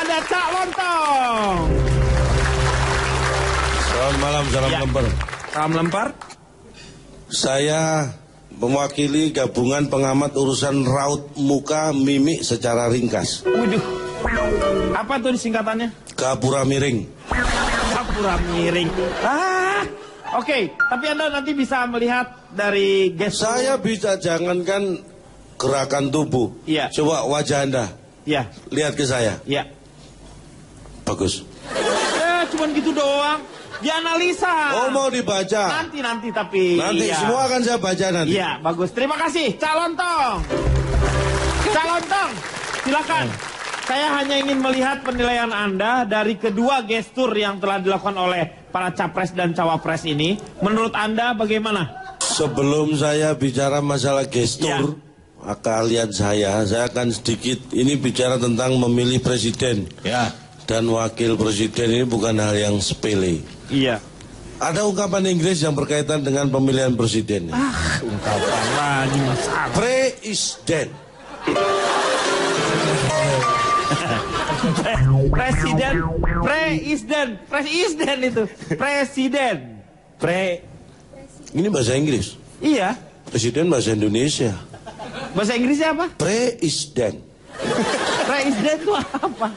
ada Cak Lontong. Selamat malam, salam lempar. Salam lempar. Saya mewakili gabungan pengamat urusan raut muka mimik secara ringkas. Waduh. Apa tuh singkatannya? Gapura miring. Gapura miring. Oke, tapi Anda nanti bisa melihat dari gestur. Saya bisa jangankan gerakan tubuh. Iya. Coba wajah Anda. Iya. Lihat ke saya. Iya. Bagus. Cuman gitu doang. Dianalisa. Oh, mau dibaca? Nanti tapi. Nanti iya. semua akan saya baca nanti. Iya, bagus. Terima kasih, Cak Lontong. Cak Lontong, silakan. Saya hanya ingin melihat penilaian Anda dari kedua gestur yang telah dilakukan oleh para capres dan cawapres ini. Menurut Anda bagaimana? Sebelum saya bicara masalah gestur, kalian saya akan sedikit ini bicara tentang memilih presiden. Ya. Dan wakil presiden ini bukan hal yang sepele. Iya. Ada ungkapan Inggris yang berkaitan dengan pemilihan presiden. Ungkapan lagi masalah. Presiden. Presiden itu. Presiden. Ini bahasa Inggris. Iya. Presiden bahasa Indonesia. Bahasa Inggrisnya apa? Presiden. Presiden itu apa?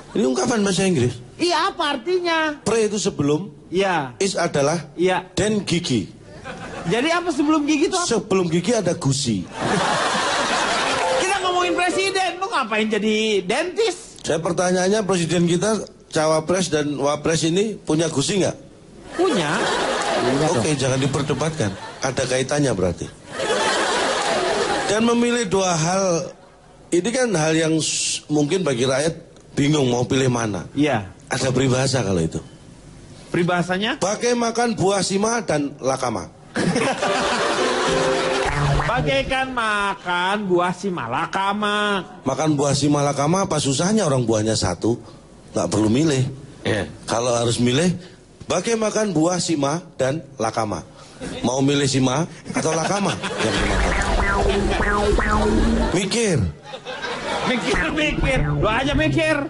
Ini ungkapan bahasa Inggris. Iya, apa artinya? Pre itu sebelum. Iya. Is adalah. Iya. Dan gigi. Jadi apa sebelum gigi itu apa? Sebelum gigi ada gusi. Kita ngomongin presiden, lu ngapain jadi dentis? Saya pertanyaannya, presiden kita, cawapres dan wapres ini punya gusi nggak? Punya. Oke, jangan diperdebatkan. Ada kaitannya berarti. Dan memilih dua hal, ini kan hal yang mungkin bagi rakyat bingung mau pilih mana. Iya. Ada peribahasa kalau itu. Peribahasanya? Pakai makan buah sima dan lakama. Bagaikan makan buah si malakama. Makan buah sima lakama apa susahnya, orang buahnya satu, nggak perlu milih. Kalau harus milih, bagai makan buah sima dan lakama. Mau milih sima atau lakama yang dimakan? Mikir. Lu aja mikir.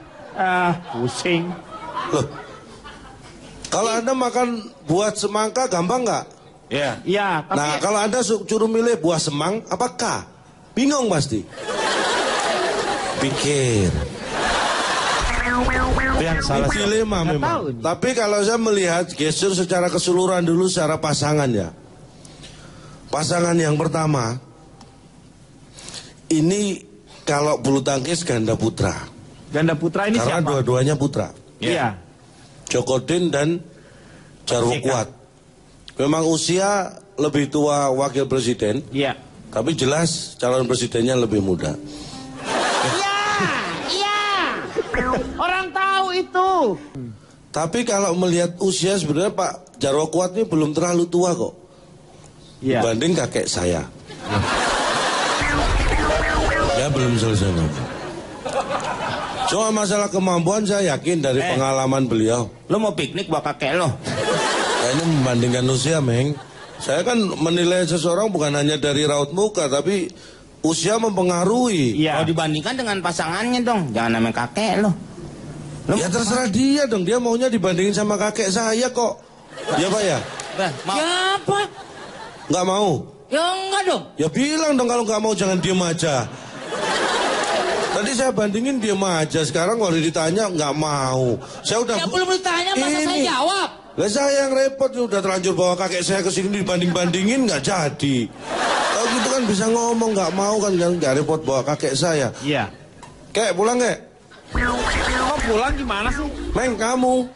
Pusing. Loh, kalau Anda makan buah semangka gampang nggak? Ya. Iya, tapi Nah, kalau Anda suruh milih buah semang, apakah? Bingung pasti. Pikir. Itu yang salah. Dilema Nggak memang. tahu ini. Tapi kalau saya melihat gestur secara keseluruhan dulu secara pasangan ya. Pasangan yang pertama, ini kalau bulu tangkis ganda putra. ganda putra ini Karena siapa? dua-duanya putra. Iya. Jokodin dan Jarwo Jika. Kuat. Memang usia lebih tua wakil presiden, Iya. tapi jelas calon presidennya lebih muda. Iya. Orang tahu itu. Tapi kalau melihat usia sebenarnya Pak Jarwo Kuat ini belum terlalu tua kok. Iya. Dibanding kakek saya. Ya belum selesai ngomong. Cuma masalah kemampuan saya yakin dari pengalaman beliau. Lo mau piknik bawa kakek lo? Ini membandingkan usia, Meng. Saya kan menilai seseorang bukan hanya dari raut muka, tapi usia mempengaruhi. Iya. Kalau dibandingkan dengan pasangannya dong, jangan namanya kakek lo. Ya terserah dia dong, dia maunya dibandingin sama kakek saya kok. Ya Pak ya? Mau? Siapa? Nggak mau? Ya enggak dong. Ya bilang dong kalau nggak mau jangan diem aja. Tadi saya bandingin diem aja, sekarang kalau ditanya nggak mau. Saya udah... Ya belum ditanya, masa saya jawab? Lah saya yang repot, udah terlanjur bawa kakek saya ke sini dibanding-bandingin nggak jadi. Kalau gitu kan bisa ngomong nggak mau kan nggak repot bawa kakek saya. Iya. Kek pulang kek. Kok pulang gimana sih? Meng kamu.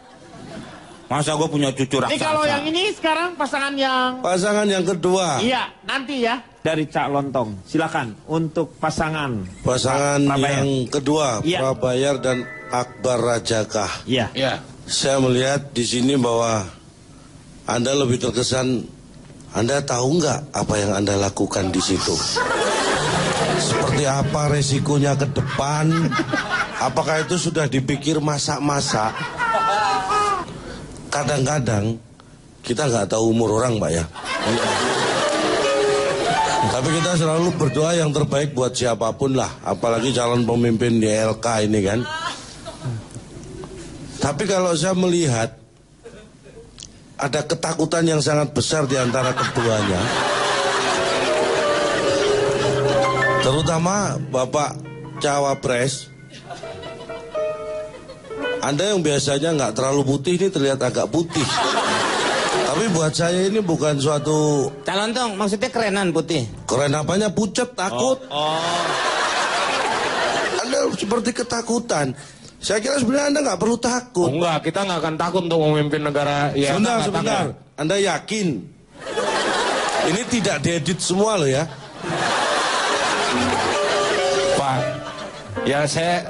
Masa gue punya cucu raksasa? Ini kalau yang ini sekarang pasangan yang... Pasangan yang kedua. Iya, nanti ya. Dari Cak Lontong, silakan untuk pasangan. Pasangan Prabayar. yang kedua, Iya. Prabayar dan Akbar Rajakah. Iya. Ya. Saya melihat di sini bahwa Anda lebih terkesan, Anda tahu nggak apa yang Anda lakukan di situ? Seperti apa resikonya ke depan? Apakah itu sudah dipikir masak-masak? Kadang-kadang kita nggak tahu umur orang, Pak ya. Tapi kita selalu berdoa yang terbaik buat siapapun lah, apalagi calon pemimpin di LK ini kan. Tapi kalau saya melihat ada ketakutan yang sangat besar di antara keduanya, terutama Bapak Cawapres. Anda yang biasanya nggak terlalu putih ini terlihat agak putih. Tapi buat saya ini bukan suatu... Calon tong, maksudnya kerenan putih. Keren apanya, pucet, takut. Oh. Anda seperti ketakutan. Saya kira sebenarnya Anda nggak perlu takut. Enggak, kita nggak akan takut untuk memimpin negara. Ya, Sebentar. Anda yakin? Ini tidak diedit semua loh ya. Pak, ya saya...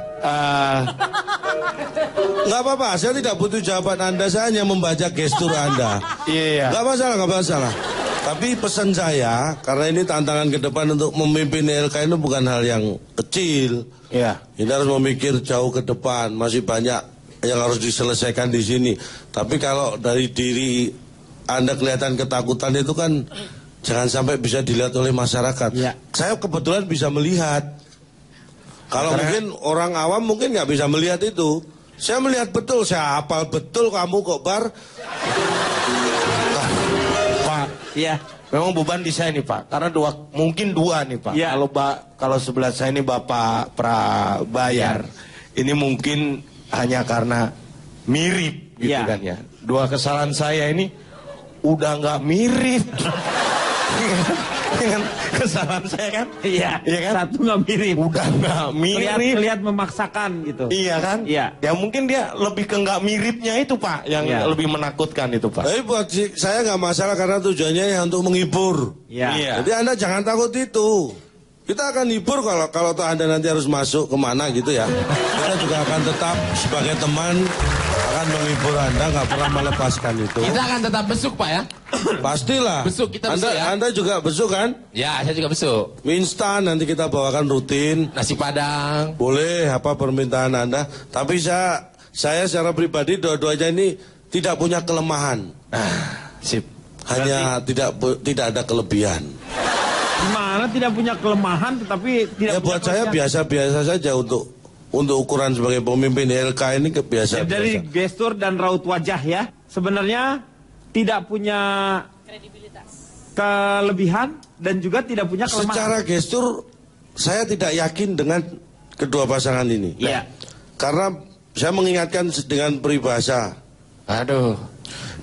Nggak apa-apa, saya tidak butuh jawaban Anda, saya hanya membaca gestur Anda. Iya. Nggak masalah. Tapi pesan saya, karena ini tantangan ke depan untuk memimpin ILK ini bukan hal yang kecil. Iya. Ini harus memikir jauh ke depan, masih banyak yang harus diselesaikan di sini. Tapi kalau dari diri Anda kelihatan ketakutan itu kan jangan sampai bisa dilihat oleh masyarakat. Ya. Saya kebetulan bisa melihat. Kalau mungkin orang awam mungkin nggak bisa melihat itu. Saya melihat betul, saya hafal betul kamu kok Bar. Pak, Iya. memang beban di saya nih Pak. Karena mungkin dua nih Pak. Ya. Kalau sebelah saya ini Bapak Prabayar, ini mungkin hanya karena mirip gitu Ya. kan ya. Dua kesalahan saya ini udah nggak mirip. Dengan kesalahan saya kan? Iya. Iya kan? Satu nggak mirip. Udah nggak mirip. Lihat memaksakan gitu. Iya kan? Iya. Ya mungkin dia lebih ke nggak miripnya itu Pak, yang Iya. lebih menakutkan itu Pak. Tapi buat saya nggak masalah karena tujuannya ya untuk menghibur. Iya. Iya. Jadi Anda jangan takut itu. Kita akan hibur kalau Anda nanti harus masuk kemana gitu ya. Kita juga akan tetap sebagai teman akan menghibur Anda, nggak pernah melepaskan itu. Kita akan tetap besuk Pak ya. Pastilah. Besuk, kita besuk ya. Anda juga besuk kan? Ya, saya juga besuk. Mie instan nanti kita bawakan rutin. Nasi Padang. Boleh apa permintaan Anda. Tapi saya secara pribadi dua-duanya ini tidak punya kelemahan. Sip. Hanya tidak ada kelebihan. Gimana tidak punya kelemahan tetapi tidak Ya punya buat saya kelebihan? biasa-biasa saja untuk ukuran sebagai pemimpin ILK ini kebiasaan. Dari gestur dan raut wajah ya, sebenarnya tidak punya kelebihan dan juga tidak punya kelemahan. Secara gestur saya tidak yakin dengan kedua pasangan ini. Iya. Karena saya mengingatkan dengan peribahasa. Aduh.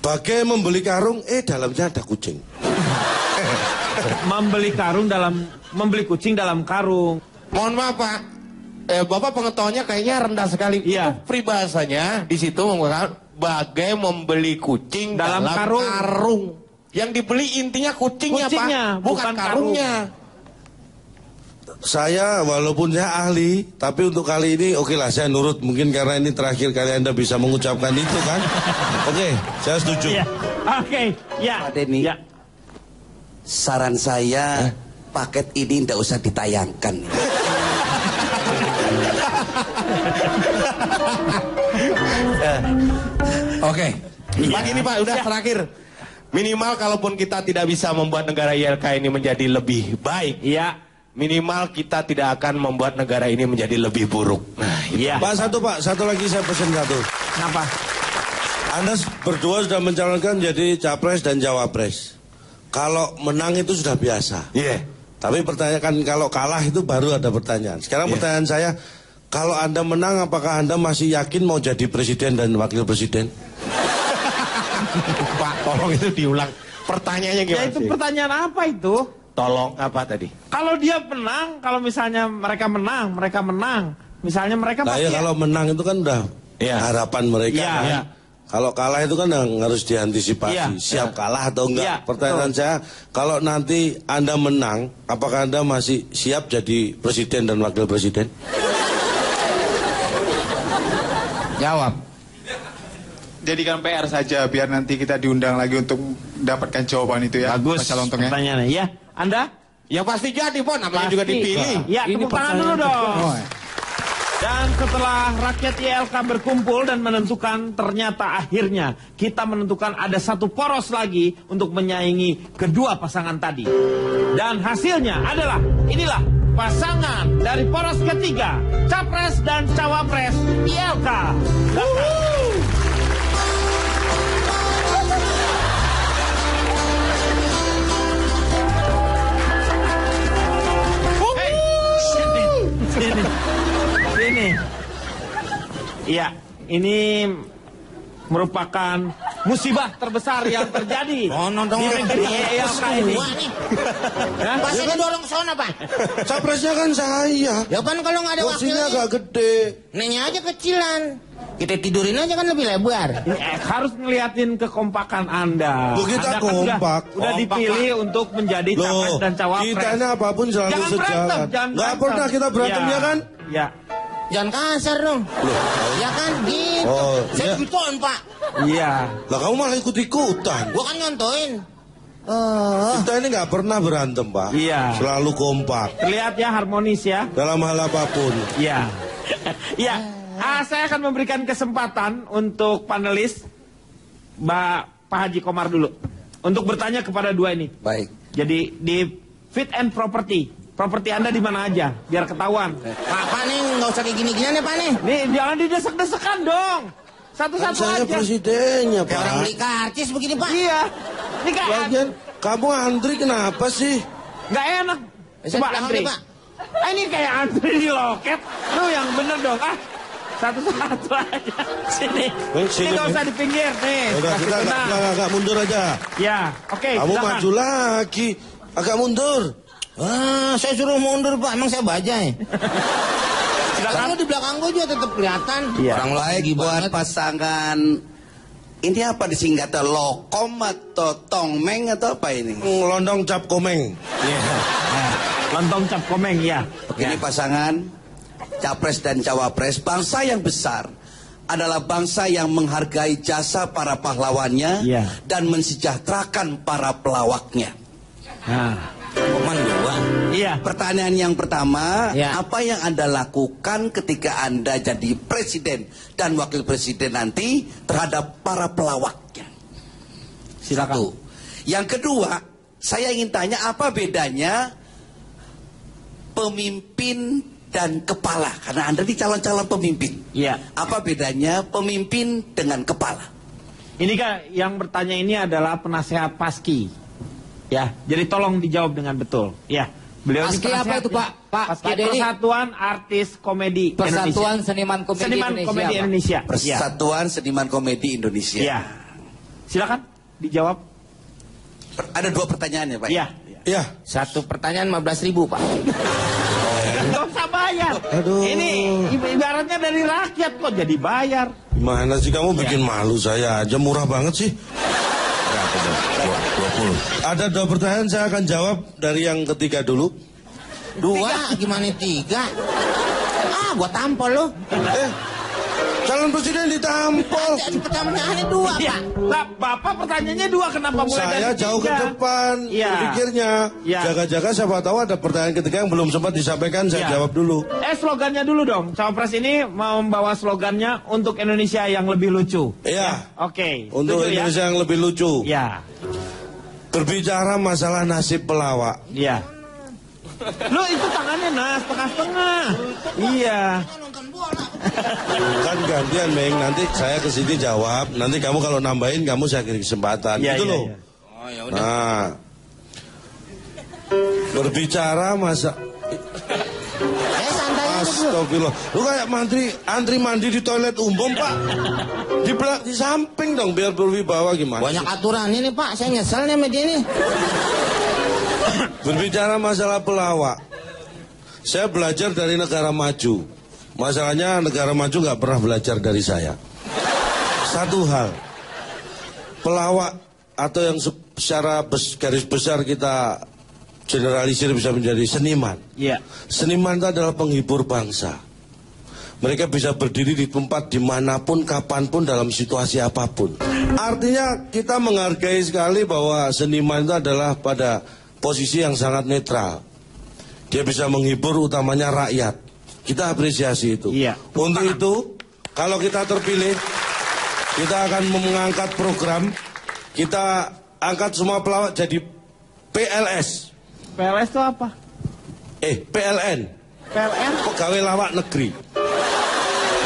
Bagai membeli karung, dalamnya ada kucing. membeli kucing dalam karung. Mohon maaf Pak. Bapak pengetahuannya kayaknya rendah sekali. Iya. Itu peribahasanya di situ mengatakan bagai membeli kucing Dalam dalam karung. karung. Yang dibeli intinya kucingnya, Kucingnya, Pak, bukan karungnya. Saya walaupun saya ahli, tapi untuk kali ini oke lah saya nurut. Mungkin karena ini terakhir kali Anda bisa mengucapkan itu kan. Oke, saya setuju. Iya. Oke, ya. Pak Denny. Ya. Saran saya paket ini ndak usah ditayangkan. Oke. Pak ini Pak, udah terakhir. Minimal kalaupun kita tidak bisa membuat negara ILK ini menjadi lebih baik, Iya. minimal kita tidak akan membuat negara ini menjadi lebih buruk. Nah, Iya. Pak, satu lagi saya pesan satu. Kenapa? Anda berdua sudah mencalonkan jadi capres dan cawapres. Kalau menang itu sudah biasa. Iya. Tapi pertanyaan kalau kalah itu baru ada pertanyaan. Sekarang pertanyaan saya, kalau Anda menang apakah Anda masih yakin mau jadi presiden dan wakil presiden? Pak, tolong itu diulang. Pertanyaannya Ya gimana itu sih? pertanyaan apa itu? Tolong apa tadi? Kalau dia menang, kalau misalnya mereka menang. Misalnya mereka Nah ya pasti kalau menang itu kan udah Iya. harapan mereka. Iya. kan? Iya. Kalau kalah itu kan yang harus diantisipasi. Iya. Siap kalah atau enggak? Iya, Pertanyaan saya, kalau nanti Anda menang, apakah Anda masih siap jadi presiden dan wakil presiden? Jawab. Jadikan PR saja biar nanti kita diundang lagi untuk mendapatkan jawaban itu ya. bagus Mas Calontong ya. pertanyaannya. Ya, Anda? Ya pasti jadi, Pon. Namanya juga Pasti. dipilih. Ya, Ini tepuk tangan dulu pertanyaan dong. Oh, Dan setelah rakyat ILK berkumpul dan menentukan, ternyata akhirnya kita menentukan ada satu poros lagi untuk menyaingi kedua pasangan tadi. Dan hasilnya adalah, inilah pasangan dari poros ketiga, Capres dan Cawapres ILK. Iya, ini merupakan musibah terbesar yang terjadi di negeri ELK ini. Hah? Pasti dorong ke sana, Pak. Capresnya kan saya. Ya kan kalau nggak ada Kursinya wakilnya. agak gede. Nenya aja kecilan. Kita tidurin aja kan lebih lebar. Harus ngeliatin kekompakan Anda. Loh, kita Anda kan kompak. Udah dipilih untuk menjadi capres dan cawapres. kita ini apapun selalu Jangan sejalan. berantem, jangan Nggak berantem. pernah kita berantem ya kan? Ya. Jangan kasar dong. Ya kan gitu. Oh, Saya iya. nonton, Pak. Iya. Lah kamu malah ikut-ikutan. Gua kan nyontoin. Kita ini nggak pernah berantem, Pak. Iya. Selalu kompak Terlihat ya harmonis ya. dalam hal apapun. Iya. Iya. Saya akan memberikan kesempatan untuk panelis Pak Haji Komar dulu untuk bertanya kepada dua ini. Baik. Jadi di fit and property Anda di mana aja biar ketahuan. Pak nih nggak usah kayak gini-ginian ya, Pak nih. Nih jangan didesak-desakan dong. Kan Satu-satu saya aja. presidennya, Kayak orang Pak. beli karcis begini, Pak. Iya. Ini kayak Lagian kamu antri kenapa sih? nggak enak. Saya Coba belakang antri. nih, Pak. Ini kayak antri di loket. Lu yang bener dong. Satu-satu aja. Sini. Sini, Ini nggak usah di pinggir nih. Udah Kasih kita tenang. agak mundur aja. Ya, oke. Kamu silakan. maju lagi. Agak mundur. Saya suruh mundur, Pak. Emang saya bajai. Silakan. Kalau di belakang gue juga tetap kelihatan. Iya. Orang Baik lagi buat banget. pasangan. Ini apa disingkatnya lokom atau tongmeng atau apa ini? Ngelondong cap komeng. Lontong cap komeng ya. Ini pasangan capres dan cawapres. Bangsa yang besar adalah bangsa yang menghargai jasa para pahlawannya Iya. dan mensejahterakan para pelawaknya. Nah, Koman dua. iya. Pertanyaan yang pertama, Ya. apa yang Anda lakukan ketika Anda jadi presiden dan wakil presiden nanti terhadap para pelawaknya? Silakan. Satu. Yang kedua, saya ingin tanya apa bedanya pemimpin dan kepala? Karena Anda di calon-calon pemimpin. Iya. Apa bedanya pemimpin dengan kepala? Ini kan yang bertanya ini adalah penasehat Paski. Ya, jadi tolong dijawab dengan betul. Ya. Beliau ini Paski apa penasehat, itu, Pak? ya. Pak Paski Denny. Persatuan Artis Komedi Persatuan Indonesia. Seniman Komedi Seniman Indonesia. Komedi Pak. Indonesia. Ya. Persatuan Seniman Komedi Indonesia. Ya. Silakan dijawab. Ada dua pertanyaan ya Pak? Iya. Ya. Satu pertanyaan 15.000, Pak. Nggak usah bayar. Aduh. Ini ibaratnya dari rakyat kok jadi bayar. Gimana sih kamu bikin malu saya aja, murah banget sih. Ada dua pertanyaan, saya akan jawab dari yang ketiga dulu. Dua, gimana tiga? Gua tampol lo. Calon presiden ditampol. Pertanyaannya dua, Iya. Pak. Lah, Bapak pertanyaannya dua, kenapa mulai dari Saya jauh ke tiga? depan Iya. berpikirnya. Iya. Jaga-jaga siapa tahu ada pertanyaan ketiga yang belum sempat disampaikan, saya Iya. jawab dulu. Slogannya dulu dong. Cawapres ini mau membawa slogannya untuk Indonesia yang lebih lucu. Iya. Oke. Untuk setuju Indonesia yang lebih lucu. Ya. Berbicara masalah nasib pelawak. Ya. Lu itu tangannya setengah-setengah. Iya. Kan gantian, Meng. Nanti saya kesini jawab. Nanti kamu kalau nambahin, kamu saya kasih kesempatan. Iya, Gitu iya, loh. iya. Oh, ya udah. Nah. Berbicara masa... Santai aja dulu. Astagfirullah. Lu kayak antri mandi di toilet umum, Pak. Di samping dong biar berwibawa gimana? Banyak aturan ini, Pak. Saya nyesel nih sama dia nih. Berbicara masalah pelawak. Saya belajar dari negara maju. Masalahnya negara maju nggak pernah belajar dari saya. Satu hal. Pelawak atau yang secara garis besar kita generalisir bisa menjadi seniman. Iya. Seniman itu adalah penghibur bangsa. Mereka bisa berdiri di tempat dimanapun, kapanpun, dalam situasi apapun. Artinya kita menghargai sekali bahwa seniman itu adalah pada posisi yang sangat netral. Dia bisa menghibur utamanya rakyat. Kita apresiasi itu. Iya. Untuk itu, kalau kita terpilih, kita akan mengangkat program. Kita angkat semua pelawak jadi PLS. PLS itu apa? PLN. PLN? Pegawai Lawak Negeri.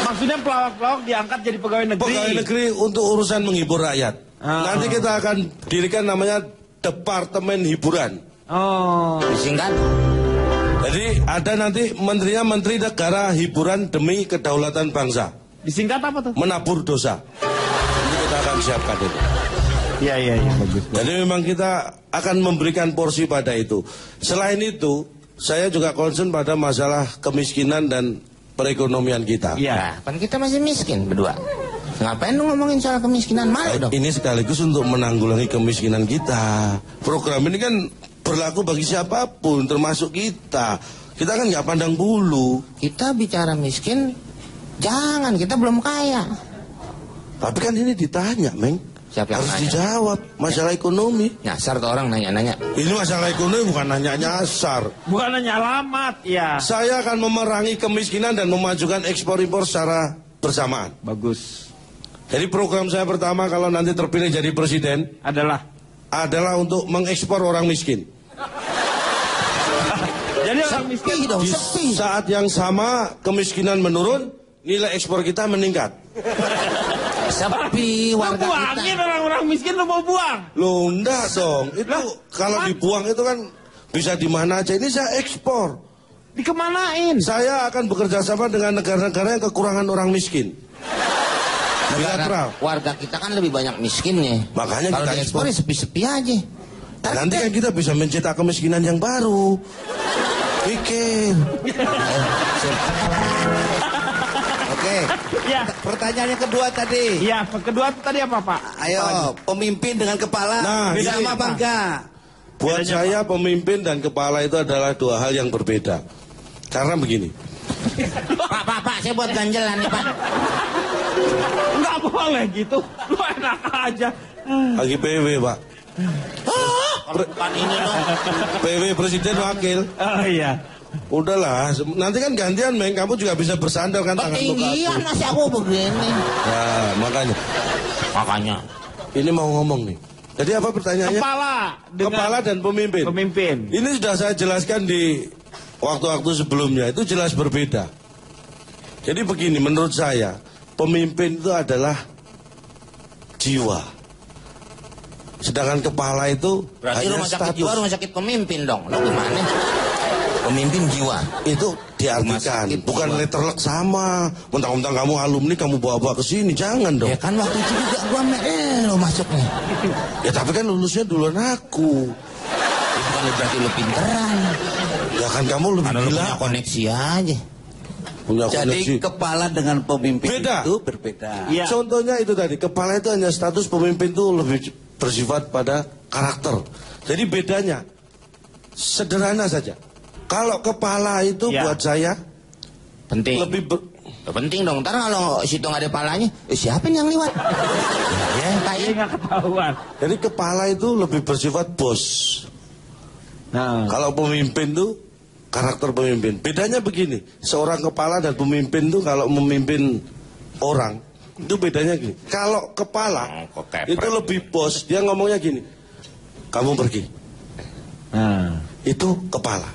Maksudnya pelawak-pelawak diangkat jadi pegawai negeri. Pegawai negeri untuk urusan menghibur rakyat. Nanti kita akan dirikan namanya Departemen Hiburan. Oh. Disingkat. Jadi ada nanti menterinya Menteri Negara Hiburan demi Kedaulatan Bangsa. Disingkat apa tuh? Menabur dosa. Ini kita akan siapkan itu. Iya, bagus. Jadi memang kita akan memberikan porsi pada itu. Selain itu, saya juga concern pada masalah kemiskinan dan perekonomian kita. Iya. Kan kita masih miskin berdua. Ngapain lu ngomongin soal kemiskinan? Malu dong. Ini sekaligus untuk menanggulangi kemiskinan kita. Program ini kan berlaku bagi siapapun, termasuk kita. Kita kan nggak pandang bulu. Kita bicara miskin, jangan, kita belum kaya. Tapi kan ini ditanya, Meng. Siapa yang Harus nanya? dijawab masalah ekonomi. Nyasar tuh orang nanya-nanya. Ini masalah ekonomi bukan hanya nyasar. Bukan hanya alamat, ya. Saya akan memerangi kemiskinan dan memajukan ekspor impor secara bersamaan. Bagus. Jadi program saya pertama kalau nanti terpilih jadi presiden Adalah untuk mengekspor orang miskin. jadi orang miskin Sepi dong, Di sepi. saat yang sama kemiskinan menurun, nilai ekspor kita meningkat. Sepi lu warga buangin kita. orang-orang miskin, lu mau buang. Loh enggak dong, itu kalau dibuang itu kan bisa di mana aja. Ini saya ekspor. Dikemanain? Saya akan bekerja sama dengan negara-negara yang kekurangan orang miskin. Bilateral. Warga kita kan lebih banyak miskinnya. Makanya kalau kita diekspor ekspor. ya sepi-sepi aja. Nanti kan kita bisa mencetak kemiskinan yang baru. Pikir. Oke. Ya. Pertanyaan yang kedua tadi. Iya, kedua tadi apa, Pak? Ayo, pemimpin dengan kepala. Nah, beda ini sama apa? bangga. Buat saya pemimpin dan kepala itu adalah dua hal yang berbeda. Karena begini. Pak, saya buat ganjelan nih, Pak. Nggak boleh gitu. Lu enak aja. Lagi PW, Pak. Kalau bukan ini loh. PW Presiden Wakil. Oh iya. Udahlah, nanti kan gantian, Meng. Kamu juga bisa bersandar kan tangan muka Ketinggian aku. masih aku begini. Ya, makanya. Ini mau ngomong nih. Jadi apa pertanyaannya? Kepala dan pemimpin. Pemimpin. Ini sudah saya jelaskan di waktu-waktu sebelumnya. Itu jelas berbeda. Jadi begini, menurut saya, pemimpin itu adalah jiwa. Sedangkan kepala itu Berarti hanya rumah sakit status. jiwa, rumah sakit pemimpin dong. Lo gimana? Pemimpin jiwa. Itu Rumah diartikan, sakit bukan jiwa. letterlock sama. Mentang-mentang kamu alumni, kamu bawa-bawa ke sini, jangan dong. Ya kan waktu itu juga gua lo masuknya. Ya tapi kan lulusnya duluan aku. Itu kan berarti lo pinteran. Ya kan kamu lebih Karena lo gila. punya koneksi aja. Punya Jadi koneksi. kepala dengan pemimpin Beda. itu berbeda. Iya. Contohnya itu tadi, kepala itu hanya status, pemimpin itu lebih bersifat pada karakter. Jadi bedanya sederhana saja. Kalau kepala itu Ya. buat saya Penting. lebih Penting dong. Ntar kalau situ nggak ada palanya, siapa nih yang lewat? Ya, Ini kayak. nggak ketahuan. jadi kepala itu lebih bersifat bos. Nah. Kalau pemimpin itu karakter pemimpin. Bedanya begini, seorang kepala dan pemimpin itu kalau memimpin orang itu bedanya gini. Kalau kepala Oh, kok kepret. itu lebih bos, dia ngomongnya gini. Kamu pergi. Nah. Itu kepala.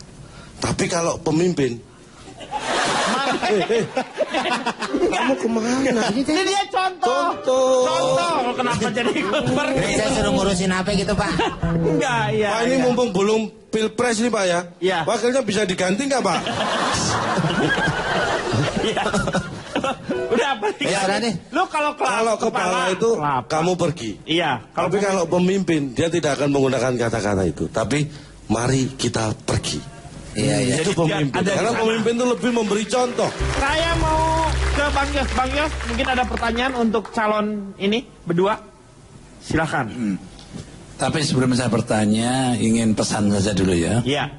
Tapi kalau pemimpin, kamu kemana? Ini dia contoh. Contoh. Kenapa jadi ikut pergi? Saya suruh ngurusin apa gitu, Pak? Enggak, iya. Pak, ini iya. mumpung belum pilpres nih Pak ya. Iya. Wakilnya bisa diganti nggak Pak? Iya. Udah apa? Ya, udah deh. Lu kalau Kepala itu kelapa. kamu pergi. Iya. Tapi kalau pemimpin dia tidak akan menggunakan kata-kata itu. Tapi mari kita pergi. Iya. Itu pemimpin. ada di Karena sana. pemimpin itu lebih memberi contoh. Saya mau ke Bang Yos. Bang Yos, mungkin ada pertanyaan untuk calon ini berdua. Silakan. Tapi sebelum saya bertanya, ingin pesan saja dulu ya. Iya.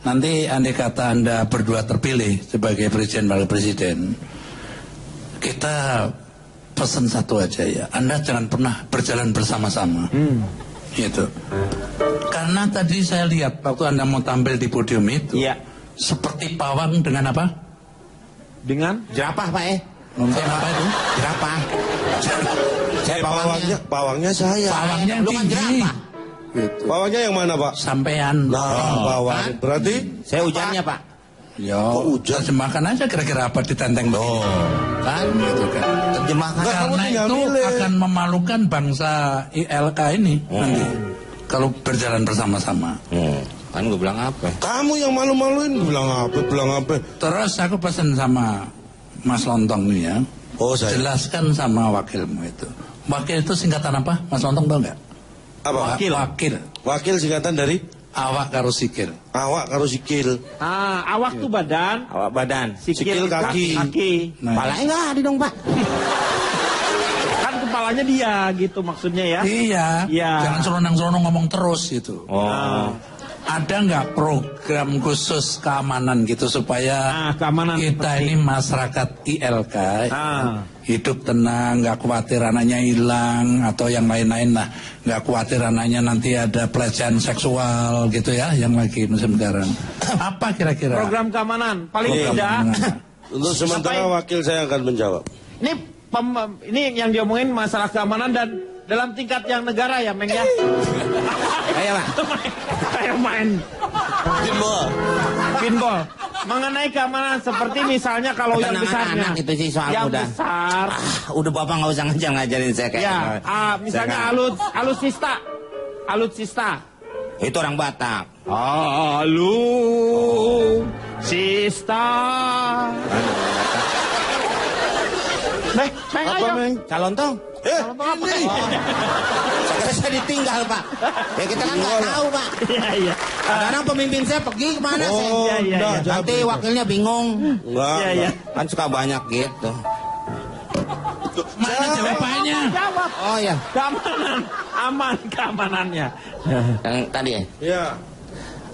Nanti andai kata Anda berdua terpilih sebagai presiden wakil presiden, kita pesan satu aja ya. Anda jangan pernah berjalan bersama-sama. Gitu. Karena tadi saya lihat waktu Anda mau tampil di podium itu, Iya. seperti pawang dengan apa? Dengan Jerapah, Pak, Nonton apa itu? Jerapah. Saya Pawangnya saya. Pawangnya yang Lu kan tinggi. jerapah. Gitu. Pawangnya yang mana Pak? Sampean. Nah, pawang. kan? Berarti Saya hujannya, Pak. Ya, Oh, hujan. terjemahkan aja kira-kira apa di tenteng begini. Kan? Gitu kan. Terjemahkan. Nah, kamu Karena tinggal itu milih. akan memalukan bangsa ILK ini nanti kalau berjalan bersama-sama. Kan gue bilang apa? kamu yang malu-maluin bilang apa? Terus aku pesan sama Mas Lontong nih ya, Oh, saya. Jelaskan sama wakilmu itu. Wakil itu singkatan apa? Mas Lontong tahu nggak? Apa? Wakil. Wakil singkatan dari Awak karo sikil. awak karo sikil. Awak tuh badan, Awak badan. Sikil kaki. Nah, Palanya nggak ada dong, Pak. Kan kepalanya dia gitu maksudnya ya. iya. Iya. Jangan selonang-selonang ngomong terus gitu. Oh. Ada nggak program khusus keamanan gitu supaya keamanan kita seperti- ini masyarakat ILK hidup tenang, nggak khawatir anaknya hilang atau yang lain-lain lah, nggak khawatir anaknya nanti ada pelecehan seksual gitu ya, yang lagi musim sekarang. Apa kira-kira? Program keamanan paling Program tidak. keamanan. Untuk sementara wakil saya akan menjawab. Ini yang diomongin masalah keamanan dan dalam tingkat yang negara ya, Meng ya. Ayo, Pak. Kayak main pinball. Mengenai keamanan seperti misalnya kalau yang Ketenangan besarnya, anak itu sih soal yang udah. besar, Udah Bapak nggak usah ngajarin saya kayak. ya, gitu. misalnya Saya alutsista. nggak- Itu orang Batak. Alutsista. Meng, Apa, ayo. Meng? Calon tong. Ini. Saya ditinggal, Pak. Ya kita kan nggak tahu, Pak. Iya, iya. Kadang pemimpin saya pergi kemana Oh, saya. iya, enggak, iya. Nanti Jabri. wakilnya bingung. Enggak, Iya, iya. enggak. Kan suka banyak gitu. Mana jawabannya? Jawab. Oh ya, Keamanan, aman keamanannya. yang tadi ya. Ya.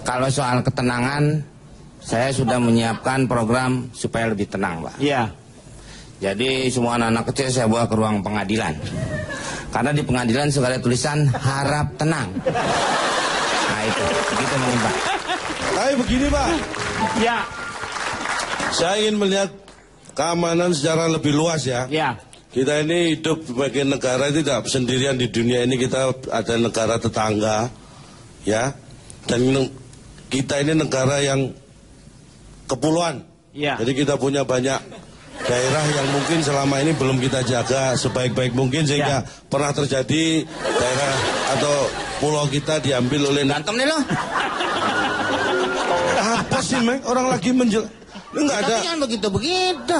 Kalau soal ketenangan, saya sudah menyiapkan program supaya lebih tenang, Pak. Iya. Jadi semua anak-anak kecil saya bawa ke ruang pengadilan. Karena di pengadilan suka ada tulisan harap tenang. Nah itu, begitu mungkin, Pak. Tapi begini, Pak. Ya, Saya ingin melihat keamanan secara lebih luas ya. ya. Kita ini hidup sebagai negara tidak sendirian di dunia ini, kita ada negara tetangga, ya. Dan kita ini negara yang kepulauan. Iya. Jadi kita punya banyak daerah yang mungkin selama ini belum kita jaga sebaik-baik mungkin sehingga pernah terjadi daerah atau pulau kita diambil oleh Berantem nih lo. apa sih, Mek? Orang lagi enggak ada Tapi jangan begitu-begitu.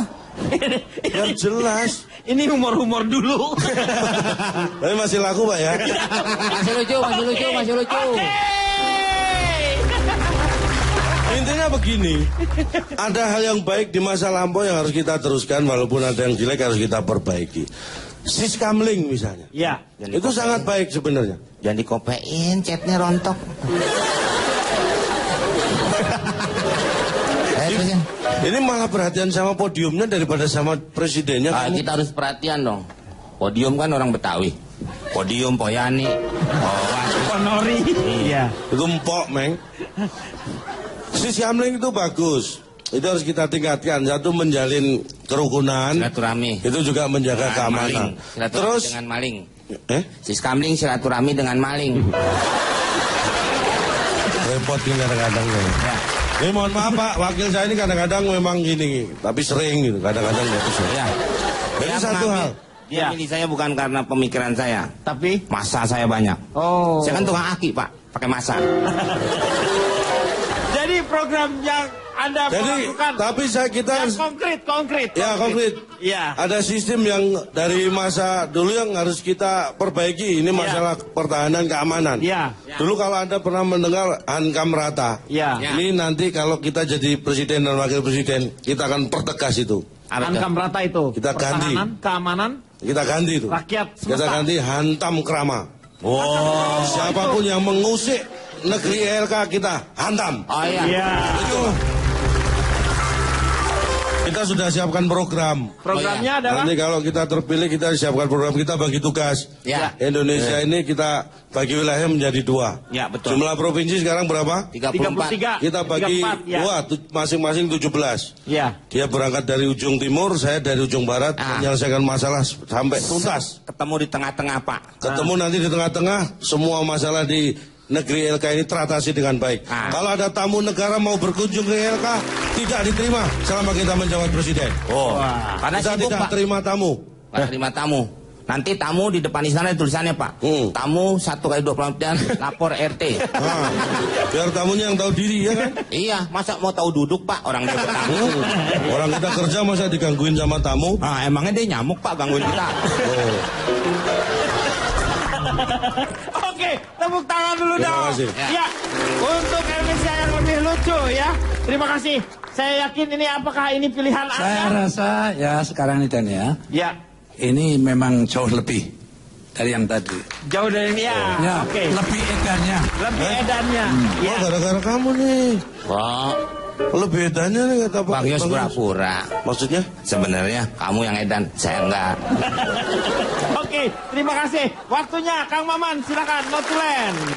yang jelas. Ini humor-humor dulu. Tapi masih laku, Pak ya. Masih lucu. Intinya begini, ada hal yang baik di masa lampau yang harus kita teruskan, walaupun ada yang jelek harus kita perbaiki. Siskamling misalnya, Ya. itu sangat baik sebenarnya. Jangan dikopein, chatnya rontok. Terusin. Ini malah perhatian sama podiumnya daripada sama presidennya. Ah, Kamu- kita harus perhatian dong. Podium kan orang Betawi. Podium Poyani. Honori. Iya. Itu empok, Meng. Siskamling itu bagus. Itu harus kita tingkatkan. Satu, menjalin kerukunan. Silaturahmi. Itu juga menjaga Dengan keamanan. maling. Silaturahmi Terus, dengan maling. Siskamling silaturahmi dengan maling. repot ini kadang-kadang. Ya. Ini mohon maaf, Pak, wakil saya ini kadang-kadang memang gini, tapi sering gitu, kadang-kadang gitu. Ya. Jadi Dia satu mengambil- hal. Dia Ya. milih saya bukan karena pemikiran saya. Tapi, Masa saya banyak. oh. Saya kan tukang aki, Pak. Pakai masa. Jadi program yang Anda Jadi, melakukan tapi kita yang harus, konkret. ya konkret. Iya. Ada sistem yang dari masa dulu yang harus kita perbaiki. Ini masalah pertahanan keamanan. Iya. Dulu kalau Anda pernah mendengar Hankam Rata. Iya. Ya. Ini nanti kalau kita jadi presiden dan wakil presiden, kita akan pertegas itu. Hankam Rata itu. Kita ganti. Pertahanan, keamanan, Kita ganti itu. rakyat Kita semesta. ganti hantam krama. Oh. Siapapun yang mengusik negeri ELK kita hantam. Oh iya. Iya. Itu. Kita sudah siapkan program. Programnya adalah Nanti kalau kita terpilih kita siapkan program, kita bagi tugas. Ya. Indonesia ini kita bagi wilayah menjadi 2. Ya, betul. Jumlah provinsi sekarang berapa? 34. Kita bagi 34, ya. 2, masing-masing 17. Ya. Dia berangkat dari ujung timur, saya dari ujung barat, menyelesaikan masalah sampai tuntas. Ketemu di tengah-tengah, Pak. Ketemu nanti di tengah-tengah, semua masalah di negeri LK ini teratasi dengan baik. Kalau ada tamu negara mau berkunjung ke LK, tidak diterima selama kita menjabat presiden. Oh. Karena Kita sibuk, tidak Pak. terima tamu. Nggak terima tamu. Nanti tamu di depan istana tulisannya Pak. Tamu 1x24 jam lapor RT. Nah, biar tamunya yang tahu diri ya kan? Iya, masa mau tahu duduk Pak orang dia tamu. Orang kita kerja masa digangguin sama tamu? Ah, emangnya dia nyamuk Pak gangguin kita. Oh. Oke, tepuk tangan dulu Terima dong. kasih. Ya, untuk Indonesia yang lebih lucu ya. Terima kasih. Saya yakin ini apakah ini pilihan Saya Anda? rasa ya sekarang ini Dan ya, Ya, ini memang jauh lebih dari yang tadi. jauh dari ini ya. Ya, Oke. lebih edannya. Lebih edannya. Ya. Oh, gara-gara kamu nih. Wah, Lebih edannya nih kata Pak. Bang Yos pura-pura. Maksudnya? Sebenarnya kamu yang edan, saya enggak. Oke, terima kasih. Waktunya Kang Maman, silakan. Notulen.